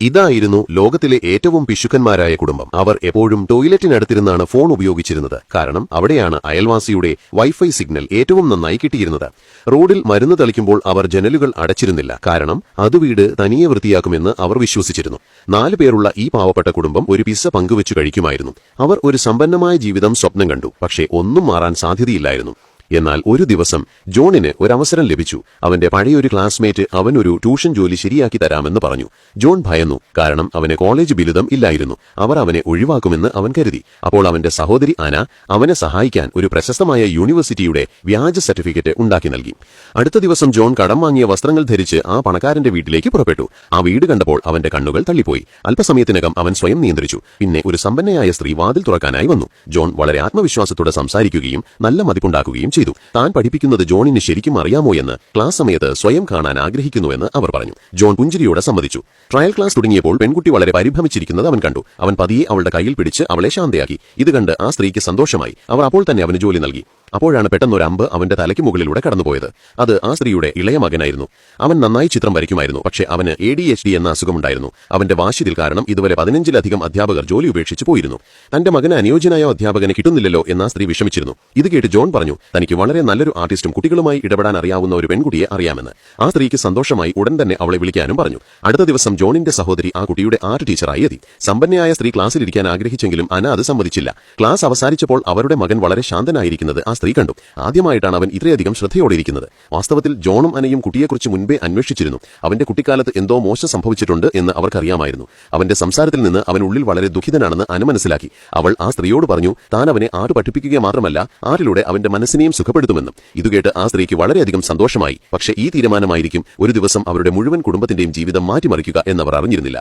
ഇതായിരുന്നു ലോകത്തിലെ ഏറ്റവും പിശുക്കന്മാരായ കുടുംബം. അവർ എപ്പോഴും ടോയ്ലറ്റിനടുത്തിരുന്നാണ് ഫോൺ ഉപയോഗിച്ചിരുന്നത്. കാരണം അവിടെയാണ് അയൽവാസിയുടെ വൈഫൈ സിഗ്നൽ ഏറ്റവും നന്നായി കിട്ടിയിരുന്നത്. റോഡിൽ മരുന്ന് തളിക്കുമ്പോൾ അവർ ജനലുകൾ അടച്ചിരുന്നില്ല. കാരണം അത് വീട് തനിയെ വൃത്തിയാക്കുമെന്ന് അവർ വിശ്വസിച്ചിരുന്നു. 4 പേരുള്ള ഈ പാവപ്പെട്ട കുടുംബം ഒരു പിസ്സ പങ്കുവെച്ചു കഴിക്കുമായിരുന്നു. അവർ ഒരു സമ്പന്നമായ ജീവിതം സ്വപ്നം കണ്ടു. പക്ഷേ ഒന്നും മാറാൻ സാധ്യതയില്ലായിരുന്നു. എന്നാൽ ഒരു ദിവസം ജോണിന് ഒരവസരം ലഭിച്ചു. അവന്റെ പഴയൊരു ക്ലാസ്മേറ്റ് അവനൊരു ട്യൂഷൻ ജോലി ശരിയാക്കി തരാമെന്ന് പറഞ്ഞു. ജോൺ ഭയന്നു. കാരണം അവന് കോളേജ് ബിരുദം ഇല്ലായിരുന്നു. അവർ അവനെ ഒഴിവാക്കുമെന്ന് അവൻ കരുതി. അപ്പോൾ അവന്റെ സഹോദരി അന അവനെ സഹായിക്കാൻ ഒരു പ്രശസ്തമായ യൂണിവേഴ്സിറ്റിയുടെ വ്യാജ സർട്ടിഫിക്കറ്റ് ഉണ്ടാക്കി നൽകി. അടുത്ത ദിവസം ജോൺ കടം വാങ്ങിയ വസ്ത്രങ്ങൾ ധരിച്ച് ആ പണക്കാരന്റെ വീട്ടിലേക്ക് പുറപ്പെട്ടു. ആ വീട് കണ്ടപ്പോൾ അവന്റെ കണ്ണുകൾ തള്ളിപ്പോയി. അല്പസമയത്തിനകം അവൻ സ്വയം നിയന്ത്രിച്ചു. പിന്നെ ഒരു സമ്പന്നയായ സ്ത്രീ വാതിൽ തുറക്കാനായി വന്നു. ജോൺ വളരെ ആത്മവിശ്വാസത്തോടെ സംസാരിക്കുകയും നല്ല മതിപ്പുണ്ടാക്കുകയും ചെയ്തു. താൻ പഠിപ്പിക്കുന്നത് ജോണിന് ശരിക്കും അറിയാമോ എന്ന് ക്ലാസ് സമയത്ത് സ്വയം കാണാൻ ആഗ്രഹിക്കുന്നുവെന്ന് അവർ പറഞ്ഞു. ജോൺ പുഞ്ചിരിയോടെ സമ്മതിച്ചു. ട്രയൽ ക്ലാസ് തുടങ്ങിയപ്പോൾ പെൺകുട്ടി വളരെ പരിഭ്രമിച്ചിരിക്കുന്നത് അവൻ കണ്ടു. അവൻ പതിയെ അവളുടെ കയ്യിൽ പിടിച്ച് അവളെ ശാന്തയാക്കി. ഇത് കണ്ട് ആ സ്ത്രീക്ക് സന്തോഷമായി. അവർ അപ്പോൾ തന്നെ അവന് ജോലി നൽകി. അപ്പോഴാണ് പെട്ടെന്നൊരു അമ്പ് അവന്റെ തലയ്ക്ക് മുകളിലൂടെ കടന്നുപോയത്. അത് ആ സ്ത്രീയുടെ ഇളയ മകനായിരുന്നു. അവൻ നന്നായി ചിത്രം വരയ്ക്കുമായിരുന്നു. പക്ഷേ അവന് ADHD എന്ന അസുഖമുണ്ടായിരുന്നു. അവന്റെ വാശിയിൽ കാരണം ഇതുവരെ 15-ലധികം അധ്യാപകർ ജോലി ഉപേക്ഷിച്ചു പോയിരുന്നു. തന്റെ മകന് അനുയോജ്യനായ അധ്യാപകനെ കിട്ടുന്നില്ലല്ലോ എന്ന് ആ സ്ത്രീ വിഷമിച്ചിരുന്നു. ഇത് കേട്ട് ജോൺ പറഞ്ഞു തനിക്ക് വളരെ നല്ലൊരു ആർട്ടിസ്റ്റും കുട്ടികളുമായി ഇടപെടാൻ അറിയാവുന്ന ഒരു പെൺകുട്ടിയെ അറിയാമെന്ന്. ആ സ്ത്രീക്ക് സന്തോഷമായി. ഉടൻ തന്നെ അവളെ വിളിക്കാനും പറഞ്ഞു. അടുത്ത ദിവസം ജോണിന്റെ സഹോദരി ആ കുട്ടിയുടെ ആർട്ട് ടീച്ചറായി എത്തി. സമ്പന്നയായ സ്ത്രീ ക്ലാസ്സിലിരിക്കാൻ ആഗ്രഹിച്ചെങ്കിലും അന അത് സമ്മതിച്ചില്ല. ക്ലാസ് അവസാനിച്ചപ്പോൾ അവരുടെ മകൻ വളരെ ശാന്തനായിരിക്കുന്നത് ആ സ്ത്രീ കണ്ടു. ആദ്യമായിട്ടാണ് അവൻ ഇത്രയധികം ശ്രദ്ധയോടെയിരിക്കുന്നത്. വാസ്തവത്തിൽ ജോണും അനയും കുട്ടിയെക്കുറിച്ച് മുൻപേ അന്വേഷിച്ചിരുന്നു. അവന്റെ കുട്ടിക്കാലത്ത് എന്തോ മോശം സംഭവിച്ചിട്ടുണ്ട് എന്ന് അവർക്കറിയാമായിരുന്നു. അവന്റെ സംസാരത്തിൽ നിന്ന് അവൻ ഉള്ളിൽ വളരെ ദുഃഖിതനാണെന്ന് അന മനസ്സിലാക്കി. അവൾ ആ സ്ത്രീയോട് പറഞ്ഞു താൻ അവനെ ആർട്ട് പഠിപ്പിക്കുക മാത്രമല്ല ആർട്ടിലൂടെ അവന്റെ മനസ്സിനെയും സുഖപ്പെടുത്തുമെന്നും. ഇതുകേട്ട് ആ സ്ത്രീക്ക് വളരെയധികം സന്തോഷമായി. പക്ഷേ ഈ തീരുമാനമായിരിക്കും ഒരു ദിവസം അവരുടെ മുഴുവൻ കുടുംബത്തിന്റെയും ജീവിതം മാറ്റിമറിക്കുക എന്നവർ അറിഞ്ഞിരുന്നില്ല.